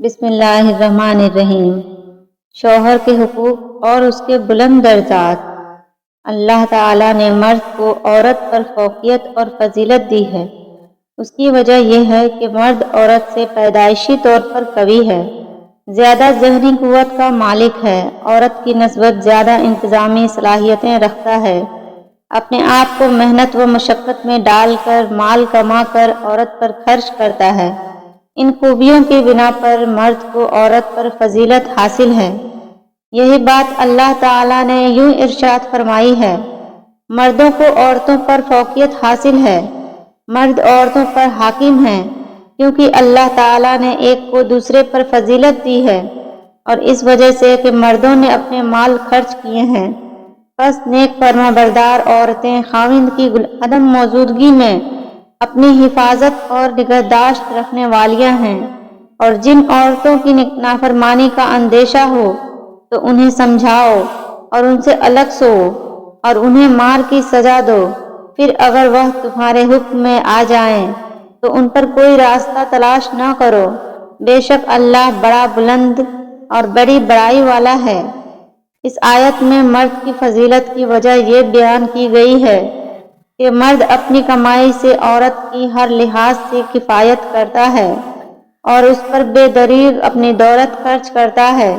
بسم اللہ الرحمن الرحیم۔ شوہر کے حقوق اور اس کے بلند درجات۔ اللہ تعالیٰ نے مرد کو عورت پر فوقیت اور فضیلت دی ہے۔ اس کی وجہ یہ ہے کہ مرد عورت سے پیدائشی طور پر قوی ہے، زیادہ ذہنی قوت کا مالک ہے، عورت کی نسبت زیادہ انتظامی صلاحیتیں رکھتا ہے، اپنے آپ کو محنت و مشقت میں ڈال کر مال کما کر عورت پر خرچ کرتا ہے۔ ان خوبیوں کی بنا پر مرد کو عورت پر فضیلت حاصل ہے۔ یہی بات اللہ تعالیٰ نے یوں ارشاد فرمائی ہے: مردوں کو عورتوں پر فوقیت حاصل ہے، مرد عورتوں پر حاکم ہیں، کیونکہ اللہ تعالیٰ نے ایک کو دوسرے پر فضیلت دی ہے، اور اس وجہ سے کہ مردوں نے اپنے مال خرچ کیے ہیں۔ پس نیک فرما بردار عورتیں خاوند کی عدم موجودگی میں اپنی حفاظت اور نگہداشت رکھنے والیاں ہیں، اور جن عورتوں کی نافرمانی کا اندیشہ ہو تو انہیں سمجھاؤ اور ان سے الگ سو اور انہیں مار کی سزا دو، پھر اگر وہ تمہارے حکم میں آ جائیں تو ان پر کوئی راستہ تلاش نہ کرو، بے شک اللہ بڑا بلند اور بڑی بڑائی والا ہے۔ اس آیت میں مرد کی فضیلت کی وجہ یہ بیان کی گئی ہے کہ مرد اپنی کمائی سے عورت کی ہر لحاظ سے کفایت کرتا ہے اور اس پر بے دریغ اپنی دولت خرچ کرتا ہے،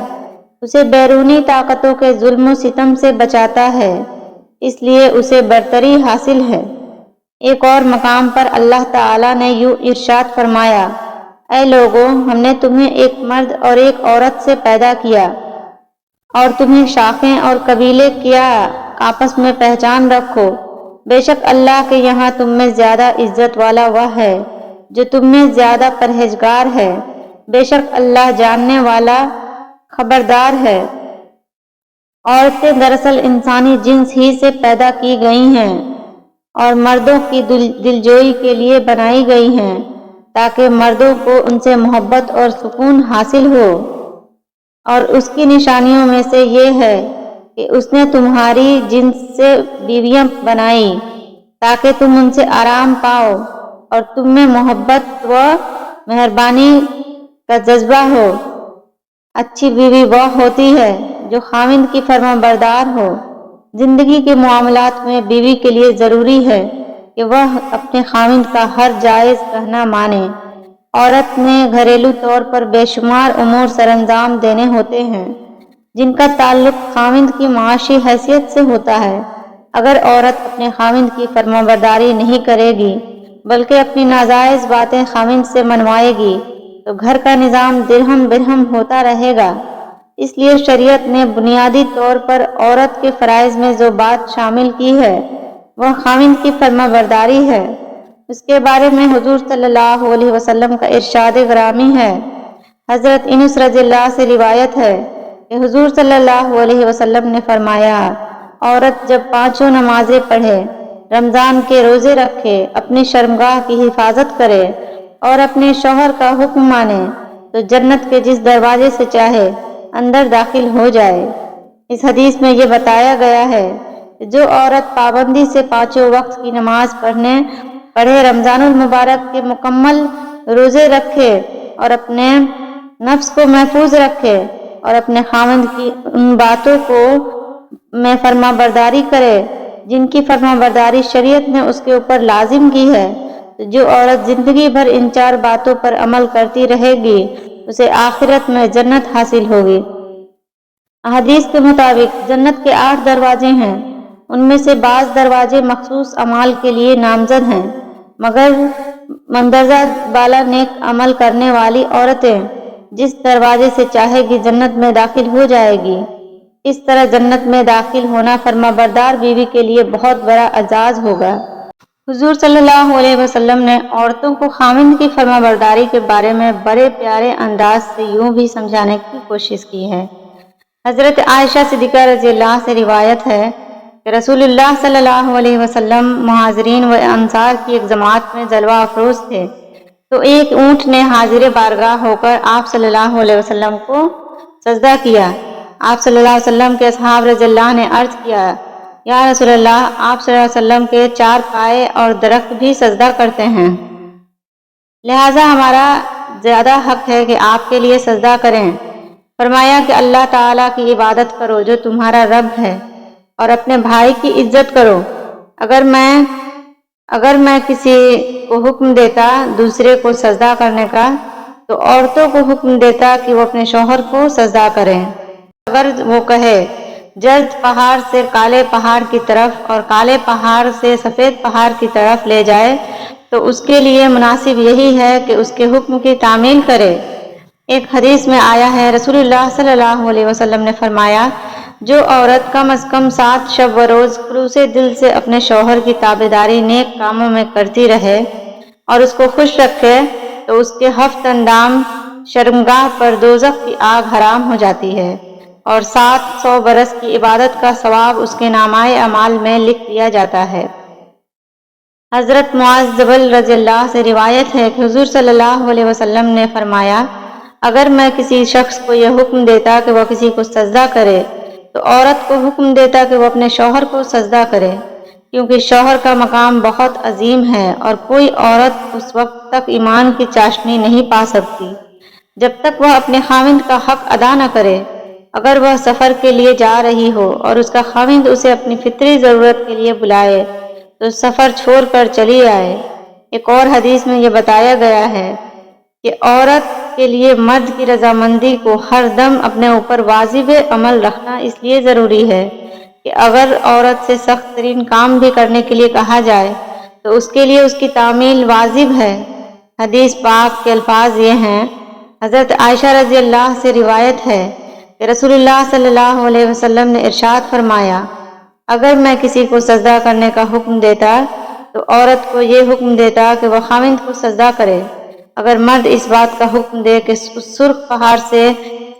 اسے بیرونی طاقتوں کے ظلم و ستم سے بچاتا ہے، اس لیے اسے برتری حاصل ہے۔ ایک اور مقام پر اللہ تعالیٰ نے یوں ارشاد فرمایا: اے لوگو، ہم نے تمہیں ایک مرد اور ایک عورت سے پیدا کیا اور تمہیں شاخیں اور قبیلے کیا، آپس میں پہچان رکھو، بے شک اللہ کے یہاں تم میں زیادہ عزت والا وہ ہے جو تم میں زیادہ پرہیزگار ہے، بے شک اللہ جاننے والا خبردار ہے۔ عورتیں دراصل انسانی جنس ہی سے پیدا کی گئی ہیں اور مردوں کی دلجوئی کے لیے بنائی گئی ہیں تاکہ مردوں کو ان سے محبت اور سکون حاصل ہو۔ اور اس کی نشانیوں میں سے یہ ہے کہ اس نے تمہاری جنس سے بیویاں بنائی تاکہ تم ان سے آرام پاؤ اور تم میں محبت و مہربانی کا جذبہ ہو۔ اچھی بیوی وہ ہوتی ہے جو خاوند کی فرما بردار ہو۔ زندگی کے معاملات میں بیوی کے لیے ضروری ہے کہ وہ اپنے خاوند کا ہر جائز کہنا مانے۔ عورت نے گھریلو طور پر بے شمار امور سر انجام دینے ہوتے ہیں جن کا تعلق خاوند کی معاشی حیثیت سے ہوتا ہے۔ اگر عورت اپنے خاوند کی فرما برداری نہیں کرے گی بلکہ اپنی ناجائز باتیں خاوند سے منوائے گی تو گھر کا نظام درہم برہم ہوتا رہے گا۔ اس لیے شریعت نے بنیادی طور پر عورت کے فرائض میں جو بات شامل کی ہے وہ خاوند کی فرما برداری ہے۔ اس کے بارے میں حضور صلی اللہ علیہ وسلم کا ارشاد گرامی ہے۔ حضرت انس رضی اللہ سے روایت ہے کہ حضور صلی اللہ علیہ وسلم نے فرمایا: عورت جب پانچوں نمازیں پڑھے، رمضان کے روزے رکھے، اپنی شرمگاہ کی حفاظت کرے اور اپنے شوہر کا حکم مانے تو جنت کے جس دروازے سے چاہے اندر داخل ہو جائے۔ اس حدیث میں یہ بتایا گیا ہے کہ جو عورت پابندی سے پانچوں وقت کی نماز پڑھے، رمضان المبارک کے مکمل روزے رکھے اور اپنے نفس کو محفوظ رکھے اور اپنے خاوند کی ان باتوں میں فرما برداری کرے جن کی فرما برداری شریعت نے اس کے اوپر لازم کی ہے، تو جو عورت زندگی بھر ان چار باتوں پر عمل کرتی رہے گی اسے آخرت میں جنت حاصل ہوگی۔ حدیث کے مطابق جنت کے 8 دروازے ہیں، ان میں سے بعض دروازے مخصوص اعمال کے لیے نامزد ہیں، مگر مندرجہ بالا نیک عمل کرنے والی عورتیں جس دروازے سے چاہے گی جنت میں داخل ہو جائے گی۔ اس طرح جنت میں داخل ہونا فرما بردار بیوی کے لیے بہت بڑا اعزاز ہوگا۔ حضور صلی اللہ علیہ وسلم نے عورتوں کو خاوند کی فرما برداری کے بارے میں بڑے پیارے انداز سے یوں بھی سمجھانے کی کوشش کی ہے۔ حضرت عائشہ صدیقہ رضی اللہ سے روایت ہے کہ رسول اللہ صلی اللہ علیہ وسلم مہاجرین و انصار کی ایک جماعت میں جلوہ افروز تھے، تو ایک اونٹ نے حاضر بارگاہ ہو کر آپ صلی اللہ علیہ وسلم کو سجدہ کیا۔ آپ صلی اللہ علیہ وسلم کے اصحاب رضی اللہ نے عرض کیا: یا رسول اللہ، آپ صلی اللہ علیہ وسلم کے 4 پائے اور درخت بھی سجدہ کرتے ہیں، لہٰذا ہمارا زیادہ حق ہے کہ آپ کے لیے سجدہ کریں۔ فرمایا کہ اللہ تعالیٰ کی عبادت کرو جو تمہارا رب ہے، اور اپنے بھائی کی عزت کرو۔ اگر میں کسی کو حکم دیتا دوسرے کو سجدہ کرنے کا تو عورتوں کو حکم دیتا کہ وہ اپنے شوہر کو سجدہ کریں۔ اگر وہ کہے جلد پہاڑ سے کالے پہاڑ کی طرف اور کالے پہاڑ سے سفید پہاڑ کی طرف لے جائے تو اس کے لیے مناسب یہی ہے کہ اس کے حکم کی تعمیل کرے۔ ایک حدیث میں آیا ہے، رسول اللہ صلی اللہ علیہ وسلم نے فرمایا، جو عورت کم از کم 7 شب و روز خلوص دل سے اپنے شوہر کی تابعداری نیک کاموں میں کرتی رہے اور اس کو خوش رکھے تو اس کے 7 اندام شرمگاہ پر دوزخ کی آگ حرام ہو جاتی ہے اور 700 برس کی عبادت کا ثواب اس کے نامۂ اعمال میں لکھ دیا جاتا ہے۔ حضرت معاذ جبل رضی اللہ سے روایت ہے کہ حضور صلی اللہ علیہ وسلم نے فرمایا، اگر میں کسی شخص کو یہ حکم دیتا کہ وہ کسی کو سجدہ کرے تو عورت کو حکم دیتا کہ وہ اپنے شوہر کو سجدہ کرے، کیونکہ شوہر کا مقام بہت عظیم ہے اور کوئی عورت اس وقت تک ایمان کی چاشنی نہیں پا سکتی جب تک وہ اپنے خاوند کا حق ادا نہ کرے۔ اگر وہ سفر کے لیے جا رہی ہو اور اس کا خاوند اسے اپنی فطری ضرورت کے لیے بلائے تو سفر چھوڑ کر چلی آئے۔ ایک اور حدیث میں یہ بتایا گیا ہے کہ عورت کے لیے مرد کی رضامندی کو ہر دم اپنے اوپر واجب عمل رکھنا اس لیے ضروری ہے کہ اگر عورت سے سخت ترین کام بھی کرنے کے لیے کہا جائے تو اس کے لیے اس کی تعمیل واجب ہے۔ حدیث پاک کے الفاظ یہ ہیں، حضرت عائشہ رضی اللہ سے روایت ہے کہ رسول اللہ صلی اللہ علیہ وسلم نے ارشاد فرمایا، اگر میں کسی کو سجدہ کرنے کا حکم دیتا تو عورت کو یہ حکم دیتا کہ وہ خاوند کو سجدہ کرے۔ اگر مرد اس بات کا حکم دے کہ اس سرخ پہاڑ سے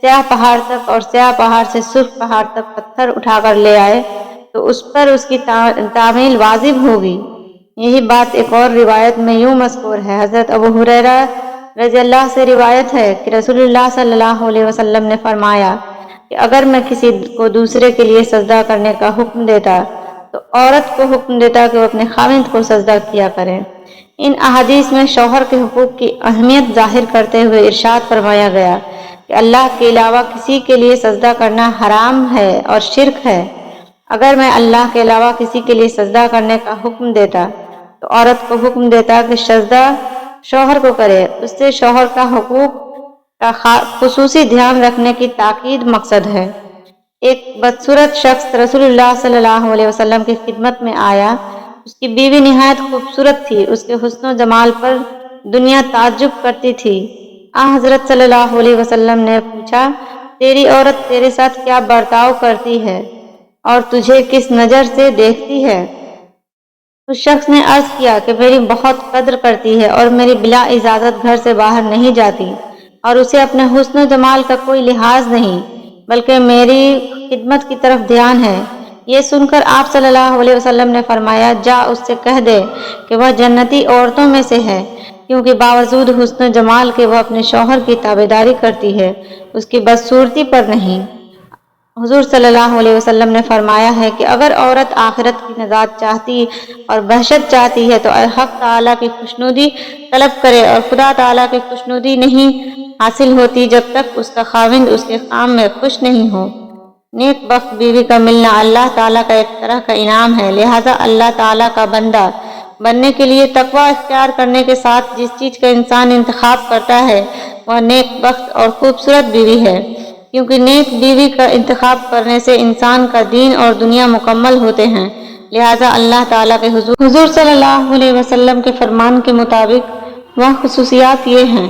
سیاہ پہاڑ تک اور سیاہ پہاڑ سے سرخ پہاڑ تک پتھر اٹھا کر لے آئے تو اس پر اس کی تعمیل واجب ہوگی۔ یہی بات ایک اور روایت میں یوں مذکور ہے، حضرت ابو ہریرہ رضی اللہ سے روایت ہے کہ رسول اللہ صلی اللہ علیہ وسلم نے فرمایا کہ اگر میں کسی کو دوسرے کے لیے سجدہ کرنے کا حکم دیتا تو عورت کو حکم دیتا کہ وہ اپنے خاوند کو سجدہ کیا کرے۔ ان احادیث میں شوہر کے حقوق کی اہمیت ظاہر کرتے ہوئے ارشاد فرمایا گیا کہ اللہ کے علاوہ کسی کے لیے سجدہ کرنا حرام ہے اور شرک ہے۔ اگر میں اللہ کے علاوہ کسی کے لیے سجدہ کرنے کا حکم دیتا تو عورت کو حکم دیتا کہ سجدہ شوہر کو کرے۔ اس سے شوہر کا حقوق کا خصوصی دھیان رکھنے کی تاکید مقصد ہے۔ ایک بدصورت شخص رسول اللہ صلی اللہ علیہ وسلم کی خدمت میں آیا۔ اس کی بیوی نہایت خوبصورت تھی، اس کے حسن و جمال پر دنیا تعجب کرتی تھی۔ حضرت صلی اللہ علیہ وسلم نے پوچھا، تیری عورت تیرے ساتھ کیا برتاؤ کرتی ہے اور تجھے کس نظر سے دیکھتی ہے؟ اس شخص نے عرض کیا کہ میری بہت قدر کرتی ہے اور میری بلا اجازت گھر سے باہر نہیں جاتی اور اسے اپنے حسن و جمال کا کوئی لحاظ نہیں بلکہ میری خدمت کی طرف دھیان ہے۔ یہ سن کر آپ صلی اللہ علیہ وسلم نے فرمایا، جا اس سے کہہ دے کہ وہ جنتی عورتوں میں سے ہے، کیونکہ باوجود حسن و جمال کے وہ اپنے شوہر کی تابعداری کرتی ہے، اس کی بدصورتی پر نہیں۔ حضور صلی اللہ علیہ وسلم نے فرمایا ہے کہ اگر عورت آخرت کی نجات چاہتی اور بہشت چاہتی ہے تو حق تعالیٰ کی خوشنودی طلب کرے، اور خدا تعالیٰ کی خوشنودی نہیں حاصل ہوتی جب تک اس کا خاوند اس کے کام میں خوش نہیں ہو۔ نیک بخت بیوی کا ملنا اللہ تعالیٰ کا ایک طرح کا انعام ہے، لہذا اللہ تعالیٰ کا بندہ بننے کے لیے تقوی اختیار کرنے کے ساتھ جس چیز کا انسان انتخاب کرتا ہے وہ نیک بخت اور خوبصورت بیوی ہے، کیونکہ نیک بیوی کا انتخاب کرنے سے انسان کا دین اور دنیا مکمل ہوتے ہیں۔ لہذا اللہ تعالیٰ کے حضور صلی اللہ علیہ وسلم کے فرمان کے مطابق وہ خصوصیات یہ ہیں۔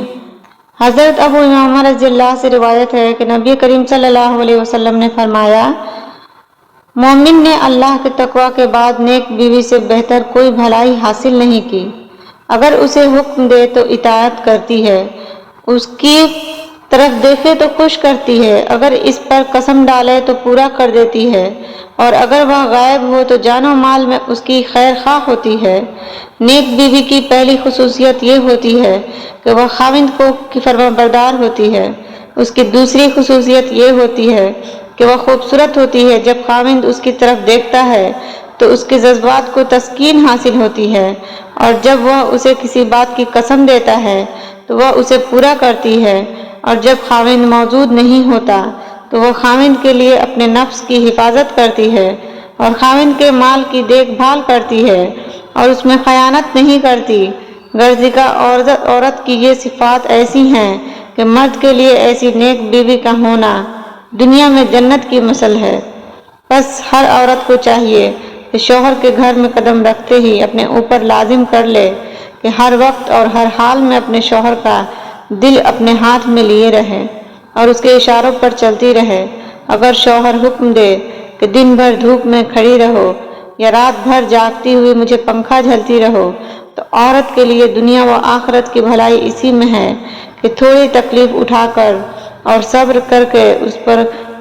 حضرت ابو امامہ رضی اللہ سے روایت ہے کہ نبی کریم صلی اللہ علیہ وسلم نے فرمایا، مومن نے اللہ کے تقوی کے بعد نیک بیوی سے بہتر کوئی بھلائی حاصل نہیں کی۔ اگر اسے حکم دے تو اطاعت کرتی ہے، اس کی طرف دیکھے تو خوش کرتی ہے، اگر اس پر قسم ڈالے تو پورا کر دیتی ہے، اور اگر وہ غائب ہو تو جان و مال میں اس کی خیر خواہ ہوتی ہے۔ نیک بیوی کی پہلی خصوصیت یہ ہوتی ہے کہ وہ خاوند کی فرما بردار ہوتی ہے۔ اس کی دوسری خصوصیت یہ ہوتی ہے کہ وہ خوبصورت ہوتی ہے۔ جب خاوند اس کی طرف دیکھتا ہے تو اس کے جذبات کو تسکین حاصل ہوتی ہے، اور جب وہ اسے کسی بات کی قسم دیتا ہے تو وہ اسے پورا کرتی ہے، اور جب خاوند موجود نہیں ہوتا تو وہ خاوند کے لیے اپنے نفس کی حفاظت کرتی ہے اور خاوند کے مال کی دیکھ بھال کرتی ہے اور اس میں خیانت نہیں کرتی۔ غرضہ عورت کی یہ صفات ایسی ہیں کہ مرد کے لیے ایسی نیک بیوی کا ہونا دنیا میں جنت کی مثل ہے۔ بس ہر عورت کو چاہیے کہ شوہر کے گھر میں قدم رکھتے ہی اپنے اوپر لازم کر لے کہ ہر وقت اور ہر حال میں اپنے شوہر کا دل اپنے ہاتھ میں لیے رہے اور اس کے اشاروں پر چلتی رہے۔ اگر شوہر حکم دے کہ دن بھر دھوپ میں کھڑی رہو یا رات بھر جاگتی ہوئی مجھے پنکھا جھلتی رہو، تو عورت کے لیے دنیا و آخرت کی بھلائی اسی میں ہے کہ تھوڑی تکلیف اٹھا کر اور صبر کر کے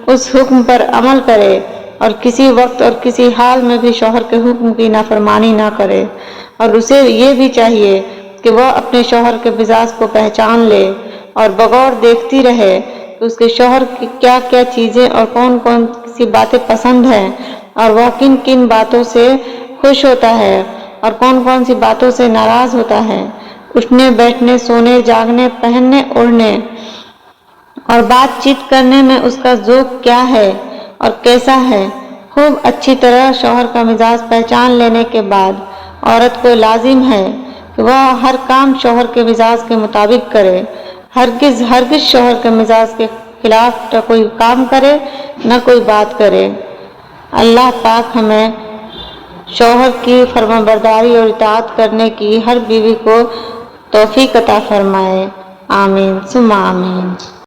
اس حکم پر عمل کرے اور کسی وقت اور کسی حال میں بھی شوہر کے حکم کی نافرمانی نہ کرے۔ اور اسے یہ بھی چاہیے کہ وہ اپنے شوہر کے مزاج کو پہچان لے اور بغور دیکھتی رہے کہ اس کے شوہر کی کیا کیا چیزیں اور کون کون سی باتیں پسند ہیں اور وہ کن کن باتوں سے خوش ہوتا ہے اور کون کون سی باتوں سے ناراض ہوتا ہے، اٹھنے بیٹھنے سونے جاگنے پہننے اوڑھنے اور بات چیت کرنے میں اس کا ذوق کیا ہے اور کیسا ہے۔ خوب اچھی طرح شوہر کا مزاج پہچان لینے کے بعد عورت کو لازم ہے کہ وہ ہر کام شوہر کے مزاج کے مطابق کرے، ہرگز شوہر کے مزاج کے خلاف نہ کوئی کام کرے نہ کوئی بات کرے۔ اللہ پاک ہمیں شوہر کی فرمانبرداری اور اطاعت کرنے کی ہر بیوی کو توفیق عطا فرمائے، آمین ثم آمین۔